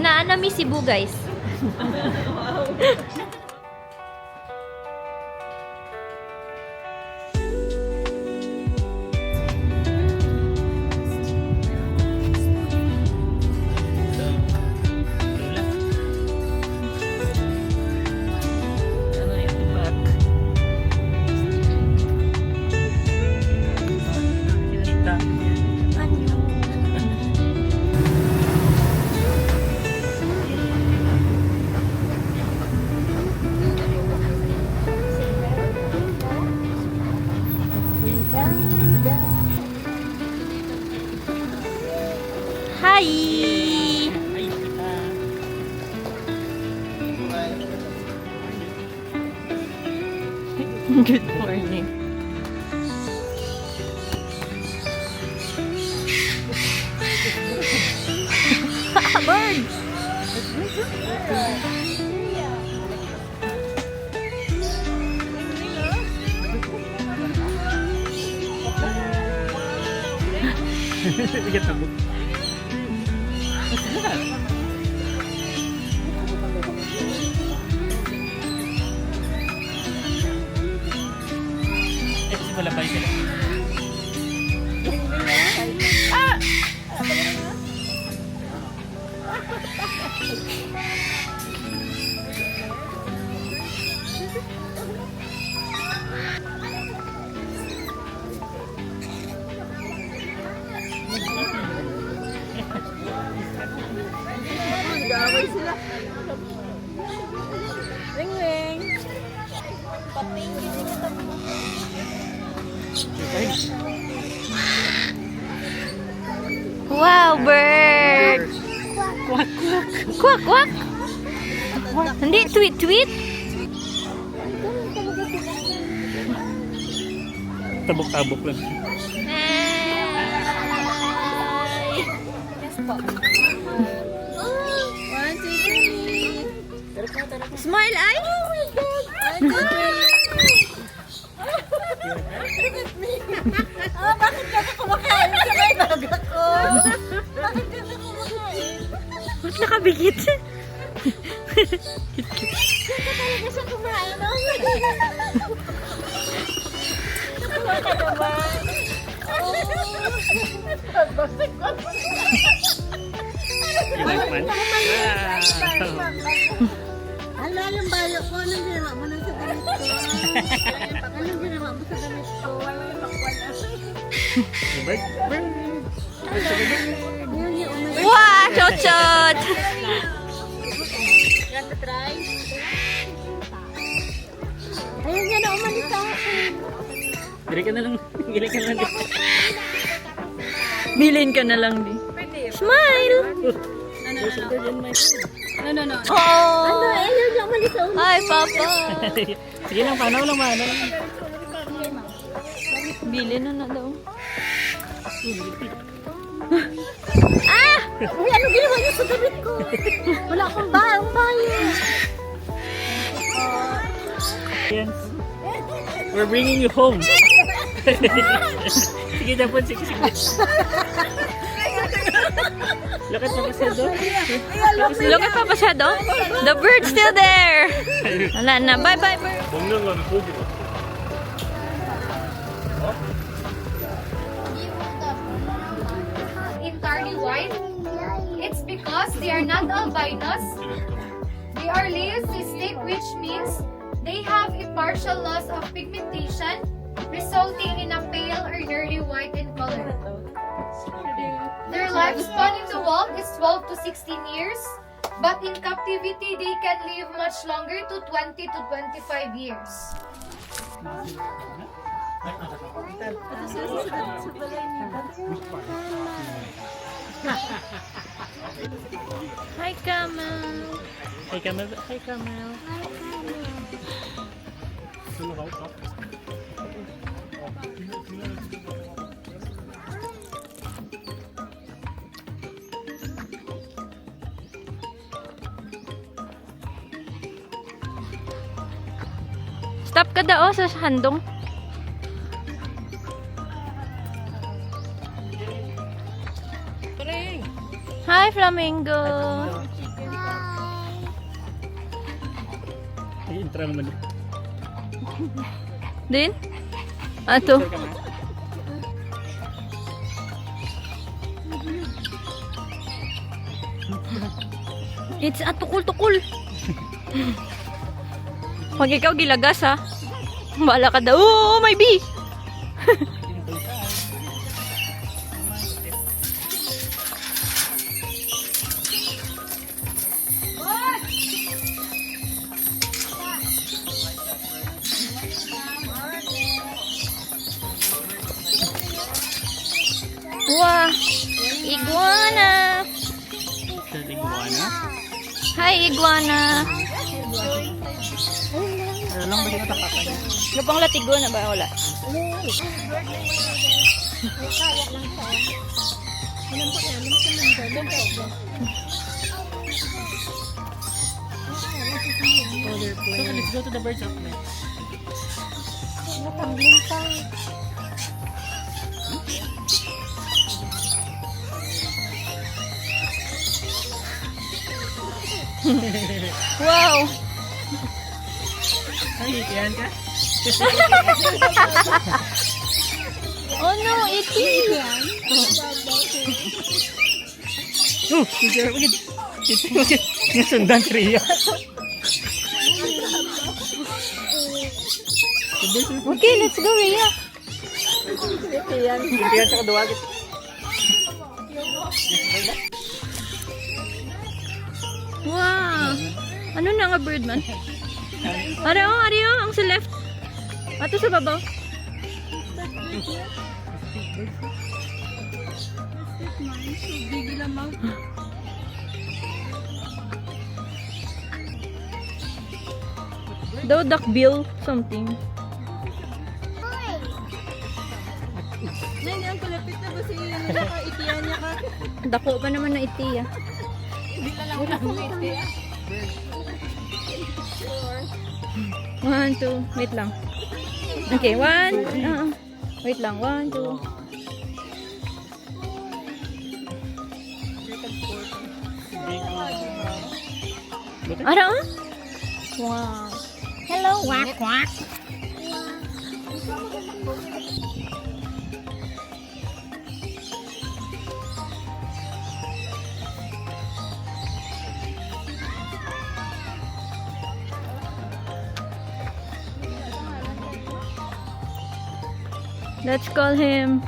naanami Cebu, guys. Hi! Good morning. Bird! Bigat na book. Wala pa sila. Gawin sila. Ring ring. Pating gini kita. Wow, bird! Kwak, kwak. Quack, quack! Hindi, tweet, tweet! Tabok-tabok lang. Hi! Yes po. 1, 2, 3. Smile, ay! Oh my God! 1, 2, 3. Ah, bakit ka kumakain? Sabay dagat ko. Bakit ka kumakain? Ba't nakabigit? Saan ka talaga siya kumain? Nakuha ka naman. You like man? Hala, yung bayo ko. Anong ginawa mo na sa damit ko? Anong ginawa mo sa damit ko? Wala yung makuha na. Bird? Bird? Yun yung unang. Wow, chochot! Yan to try. Ayun yan na umalis sa akin. Gili ka na lang. Gili ka na lang. Bilin ka na lang, di. Smile! Oh! Ano, ayun yung umalis sa umalis. Hi, Papa! Sige lang, paano lang, paano lang. Bilin na daw. Ah! Uy, ano ginawa niyo sa damit ko? Wala akong bayo. Yan. We're bringing you home. Sige, Japon. Sige, sige. Look at Papa Sado. Look at Papa Shadow. The bird's still there. Wala na. Bye-bye, bird. 먹는 거는 고기로. Entirely white. It's because they are not albinos. They are leucistic, which means they have a partial loss of pigmentation, resulting in a pale or dirty white in color. Their lifespan in the wild is 12 to 16 years, but in captivity they can live much longer to 20 to 25 years. Hi, Camel. Hey, Camel. Hey, Camel. Stop ka daw sa handong. Hi, Flamingo. Tara mo mali. Din? Ato. Tara ka na. It's a tukul-tukul. Pag ikaw gilagas ha. Bala ka daw. Oh, may bee! Wow! Iguana! Sa iguana. Hi, iguana! Ano lang ba dito takatan? Gapang latigo na ba? Wala. So, let's go to the birds outlet. Wow! Ay, yan ka? Oh no, iti! Oh, sige, wagid. Ito wagid. Nasundan si Rhea. Okay, let's go, Rhea. Yan sa kaduwagit. Wow! Ano na nga bird man? Ariyo, ang sa left. Ato sa babaw. Daw duckbill something. Hindi, ang kalapit na ba si itiyan niya ka? Dako pa naman na iti ah. Hindi na lang ako iti. 1, 2, wait lang. Okay, 1. Wait lang, 1, 2. Ara, oh? Wow. Hello, quack, quack. Let's call him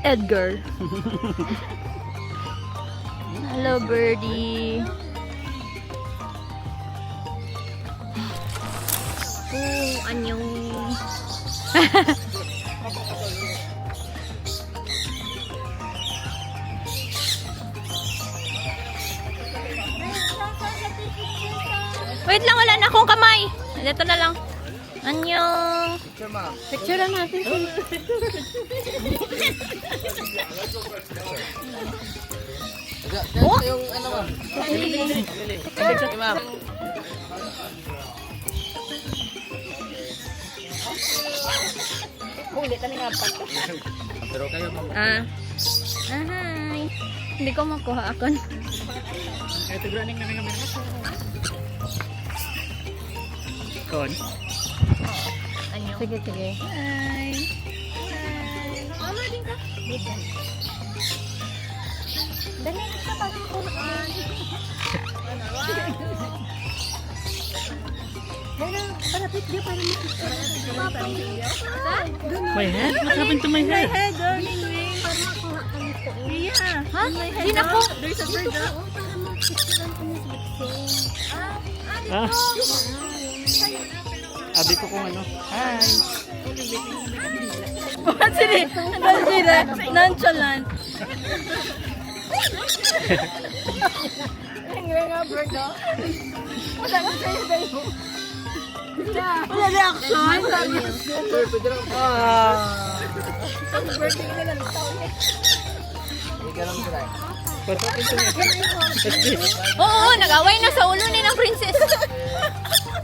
Edgar. Hello, birdie. Oh, anyong. Wait lang, wala na akong kamay. Ito na lang. Anyong. Picture lang natin. Oh? Yung ano ma'am? Ma'am. Pero kayo ma'am. Hi. Hindi ko makuha akon. Ito running na kami. Kon. Sige, sige. Hi. Mama din ka? Dito. Dali ka pa rin Quran. Parapit dia para makita. My head? What happened to my head? Hey, darling, para makuha ka nito. Yeah. Ha? Hindi na ko. There's a bird. Para makita ka nito. Ah. Abi ko kung ano. Hi. Sige, nonchalant. Nga bird, no? Wala na sa'yo, sa'yo. Wala reaction. Ang birthday nila ng taon. What happened to my head? Oo, nag-away na sa ulo ni ng princess.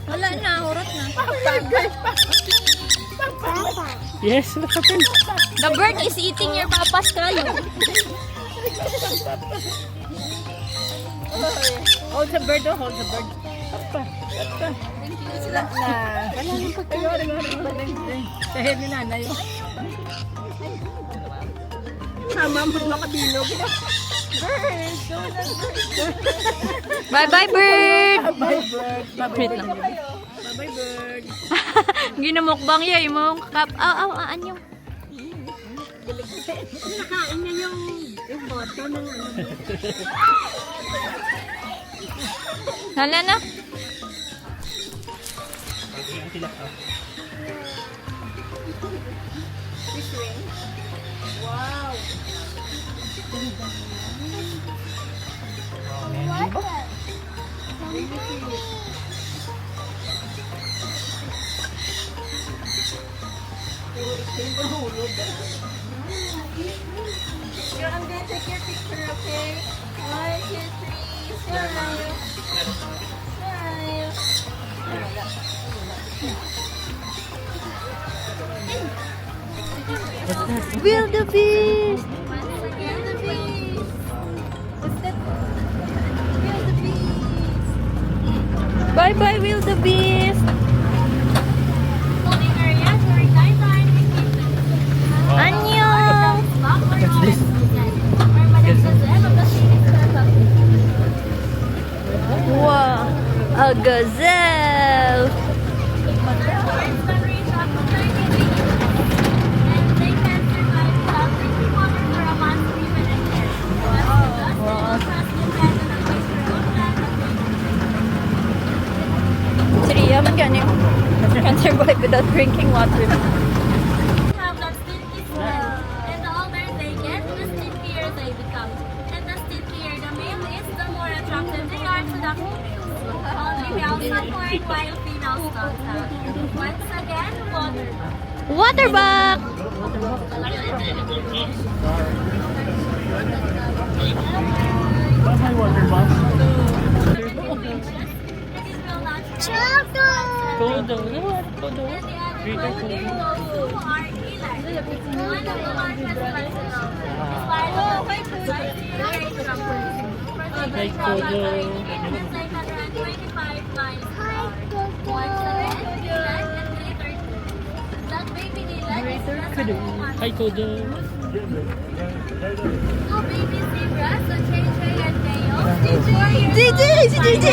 Wala na, hurot na. Yes, what happened? The bird is eating your papa's kalo. Hold the bird, oh, hold the bird. Sila na. Wala nang pagkain. Kahit ni nanay. Sama mo makabilog. Bye-bye, bird! Bye, bird. Wait lang. Bye, bird. Ginamukbang ya, imong kap. Aan yung. Nakain niya yung boto ng ano. Hala na. I'm gonna take your picture, okay? 1, 2, 3, smile. Smile. Wildebeest! Wildebeest. What's that? Wildebeest. Bye-bye, wildebeest! Holding area during nighttime vacation. Annyeong! What's this? Or Madam Gazelle of the Phoenix Circle. Wow! A gazelle! Birds can reach up to 30 meters. And they can survive without drinking water for a month or even a year. That's because they don't trust the plant and the moisture of plant and Siriya man gani. Can survive without drinking water. have that stinky smell. And the older they get, the stinkier they become. And the stinkier the male is, the more attractive they are to the females. Only males support while females don't have. Once again, water. Water buck! Hi, Kodo. Oh, baby zebras, so JJ and Mayo. JJ! Si JJ!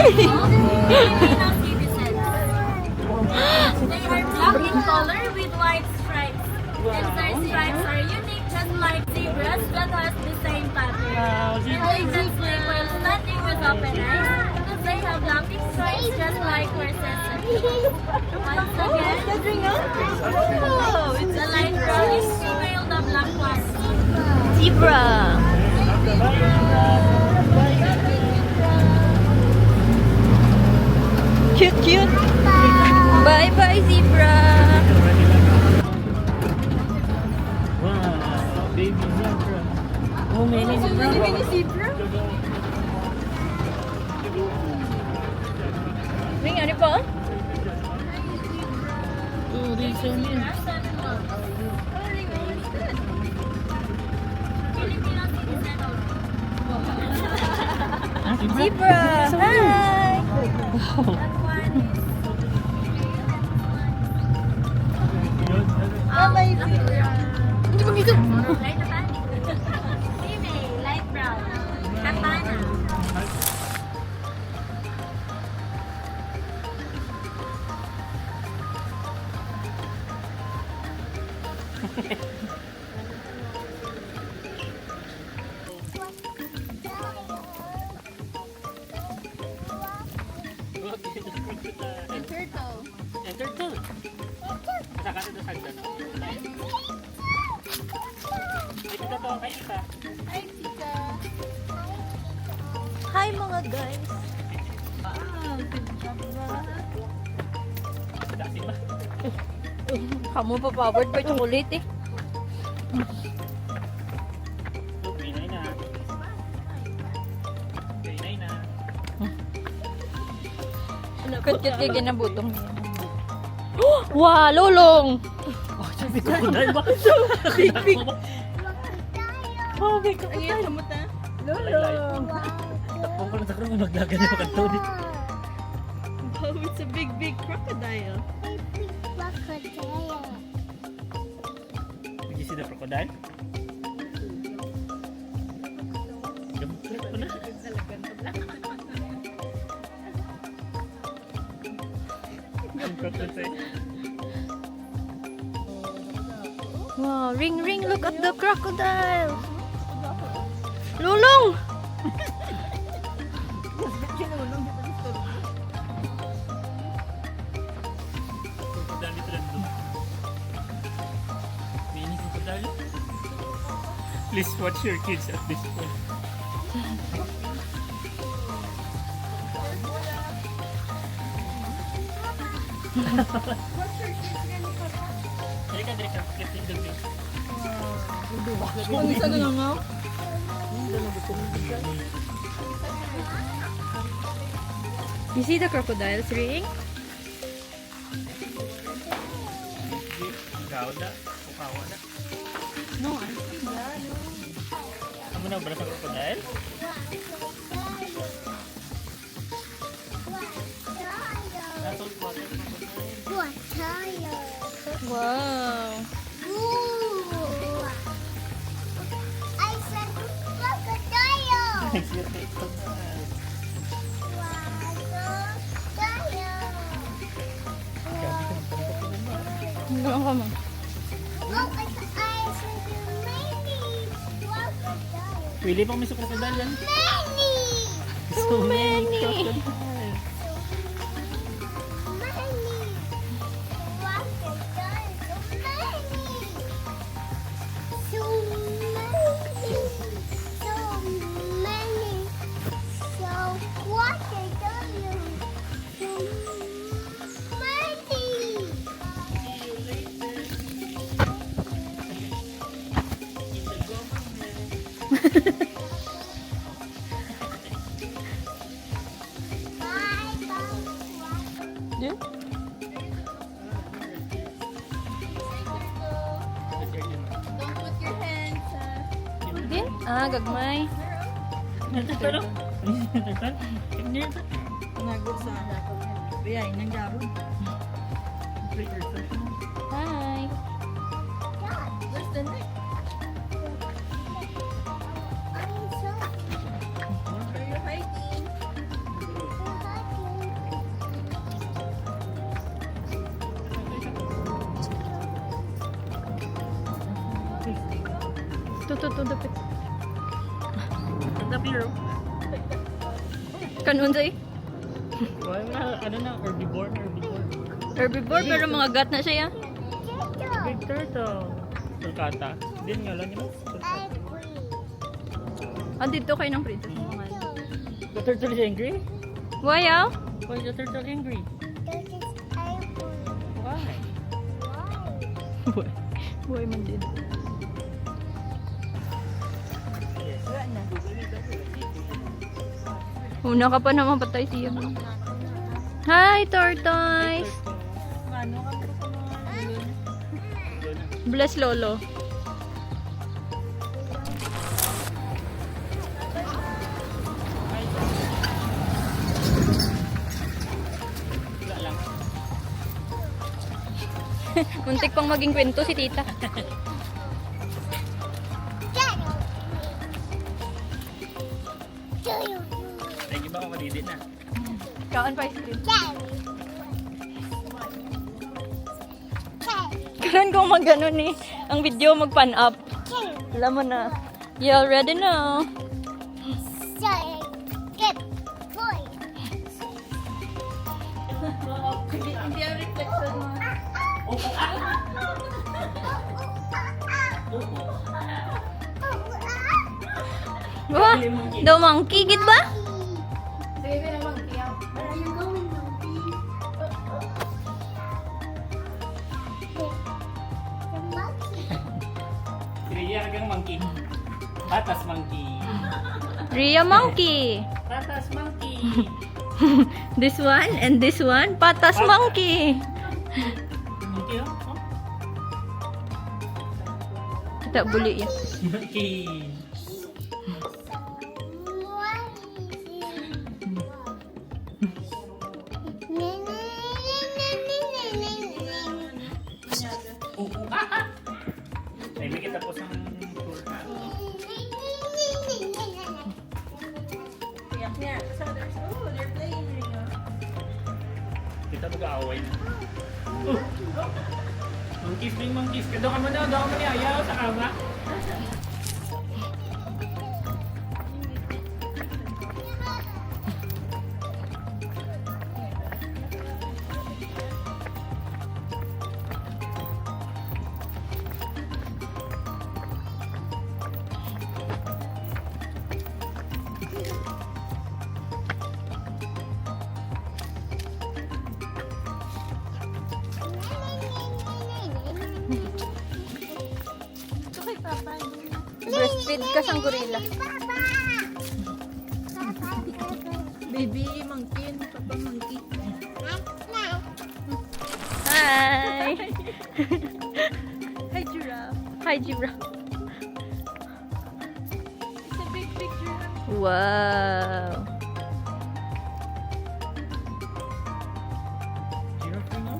They are black in color with white stripes. And their stripes are unique, just like zebras that has the same pattern. And they can sleep while standing with open eyes, because they have lapping stripes just like horses. Once again, the light brown is female, the black one. Zebra! Cute, cute! Bye-bye, zebra! Wow, baby zebra. Oh, mini zebra. Ring, ano pa? Oh, there's so many. Zebra! Hi! Hindi mo gito. Light na ba? Female, light brown. Katana. Enter to. Saka ito sa hagdan. Ay, kita to, kay Ika. Hi, Tika. Hi mga guys! Dasi ba? Kamu pa powered by chocolate eh. Pinay na. Pinay na. Kut-kut kay ginabutong. Wow, lolong! Oh, sabi ko ko dahil ba? Big. Oh, may ko. Ay, samot na. Lolo. Takbo ko lang sa krong maglagan yung kanto dito. Oh, it's a big, big crocodile. Did you see the crocodile? Gabuklat ko na. Ang crocodile. Wow, ring, ring, look at the crocodile. Lulong! Crocodile dito lang doon. Mini crocodile. Please watch your kids at this point. Dali ka. Get in the way. Ang isa na nga. You see the crocodiles ring? Kauda. Ukawada. No. Kamu na berasa crocodile? Nasıl water crocodile? Wow. Next year, crocodile. Ganun ka man. Pili pang may sa crocodile yan. So many. crocodile. Yeah? Din? Ah, gagmay. Pero, Nagod sa Biyay, nanggaro. Hi. Where's the neck? Where you hiding? Dapit. Tapi bro. Kanon say? Wala na, ano na, herbivore. Herbivore pero mga gat na siya. Big turtle. Sulcata. Din nga lang yun. Sulcata. Ah, dito kayo ng princess. The turtle is angry? Why, ah? Why is the turtle angry? Why? Boy man din. Una ka pa naman patay siya. Hi, tortoise! Bless Lolo. Wala lang. Muntik pang maging kwento si tita. Lagi ba ako kadidit na? Kaon pa ice cream. Karon kung mag-ano ni ang video mag-pan up. Alam mo na. You already know. Hindi ang reflection mo. Wah, daw monkey gid ba? Baby naman, kiyaw. Kiriyagang monkey. Batas monkey. Rhea monkey. Batas monkey. This one and this one, patas monkey. Monkey oh? Kita buli ya. Monkey. Nene. Yeah, so there's, oh, they're playing right now. Kita mag-aaway na. Monkeys ba yung monkeys? Doon ka muna, ayaw sa kama. Breastfeed ka sang gorilla. Baby monkey and papa monkey. Hi! Hi, giraffe. Hi, giraffe. It's a big giraffe. Wow! Giraffe ka na?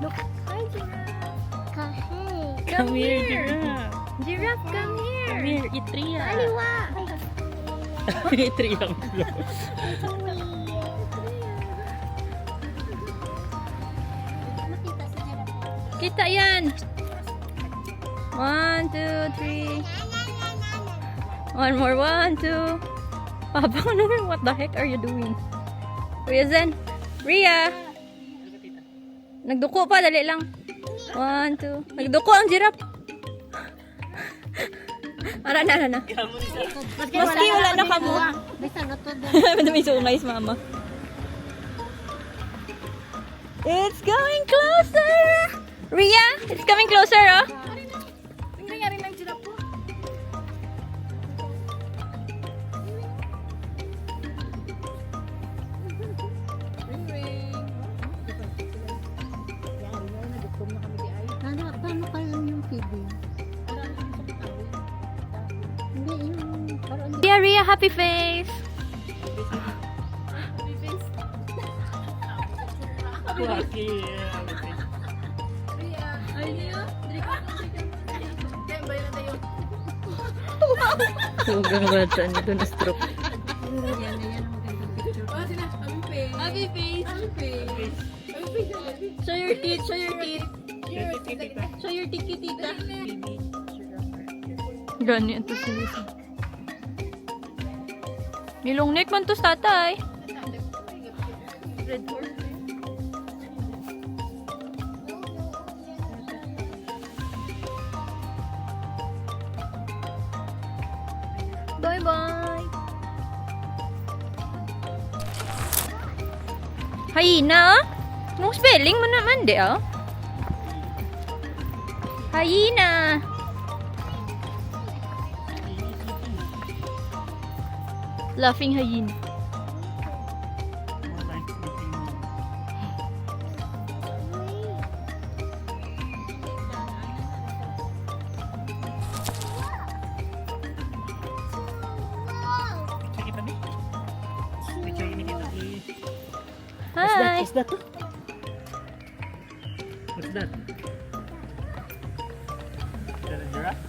Look! Hi, giraffe! Come here, giraffe. Giraffe, come here! Come here, eat Ria. Aliwa! Eat Ria. Kita yan! 1, 2, 3. One more, 1, 2. Papa, what the heck are you doing? Ria Zen! Ria! Nagduko pa, dali lang. 1, 2. Nagduko ang giraffe. Ara na. Maski wala na kamo. May sungay si mama. It's going closer! Ria, it's coming closer, oh. Tingnan lang giraffe po. Ring ring. Paano kayo yung feeding? Hindi, yung parang Ria, happy face! Lucky. Huwag ba ito? Ito na stroke. Happy face. Show your teeth. Show your teeth. Show your teeth, tita. Gani ito si Lisa. Nilong neck man to sa tatay. Red horse. Bye-bye! Hyena? Anong spelling mo naman, di ah? Hyena! Laughing hyena. Hi! What's that? What's that? Is that a giraffe?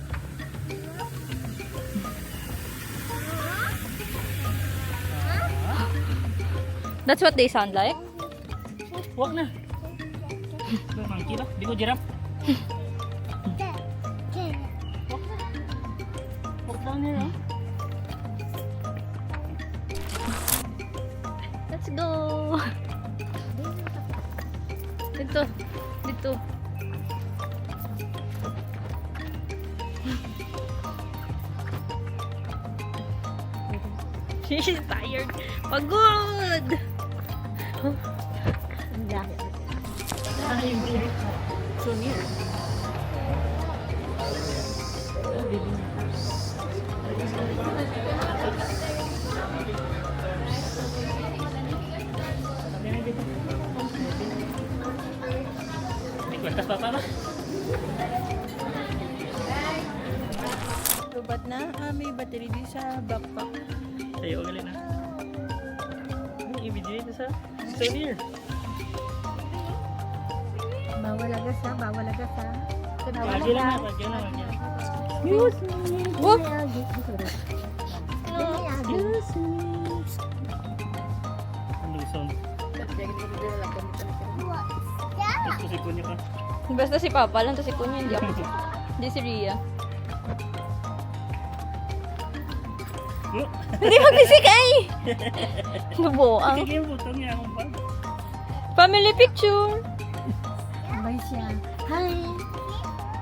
That's what they sound like. Huwag na. Monkey ba? Di ko giraffe. Huwag down here, huh? Let's go! Dito. She's tired. Pagod! So near. May kwentas pa ba? Lubat na. May battery din sa backpack. Sa'yo, galing na. May i-video ito sa near. bawal agas ha. Lagi lang. Whoop! Sorry. Basta si Papa lang, to si Kunya, hindi ako. Hindi si Ria. Hindi magbisik ay! Nabuang. Sige, butang niya akong bag. Family picture! Sabay siya. Hi!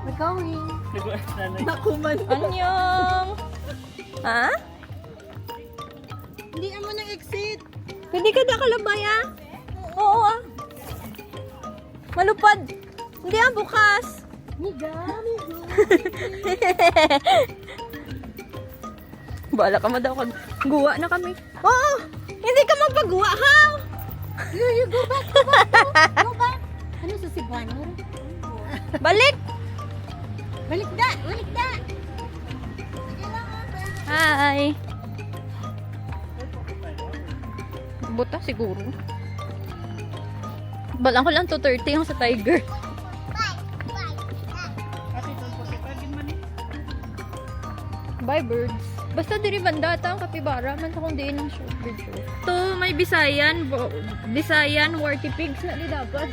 We're going. Nakuman. Anyong! Ha? Hindi mo nang exit. Hindi ka nakalabay ah? Oo ah. Malupad. Hindi ah, bukas. Bala ka daw kag guwa na kami. Oo! Hindi ka magpagawa ha? You go back, go back, go back. Ano sa Cebuano? Balik! Balik da, balik da. Hi! Buta siguro. Balang ko lang 2:30 yung sa Tiger. Bye birds. Basta diri banda ta ang kapibara man sa kung diin ang short video. To may Bisayan warty pigs na di dapat.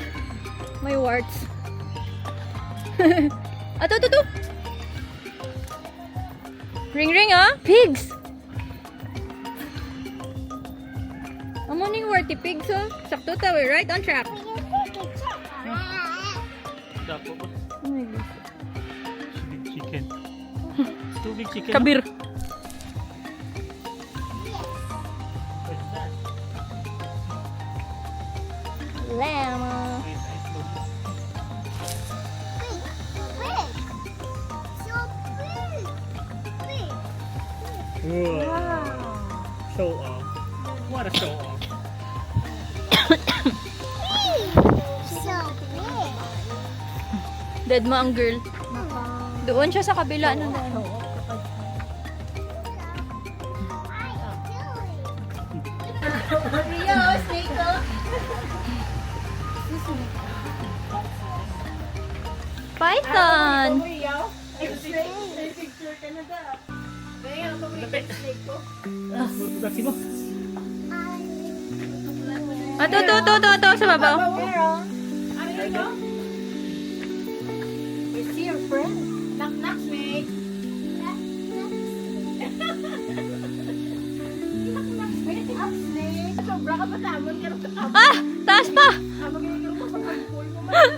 May warts. Ato to. Ring ring ah, pigs. Amo ning warty pigs oh. Sakto ta, we're right on track. Dapo ba? Oh my God. Big chicken. Two big chicken. Kabir. Llama. Wow. Show off. What a show off. Dead mo ang girl. Doon siya sa kabila ng ano. Python. Bakit mo? To, sa babaw. Is he your friend? Knock, Snake. Sobra ka ba tamon? Ah! Taas pa! Habang yung pa sa pagpul mo man.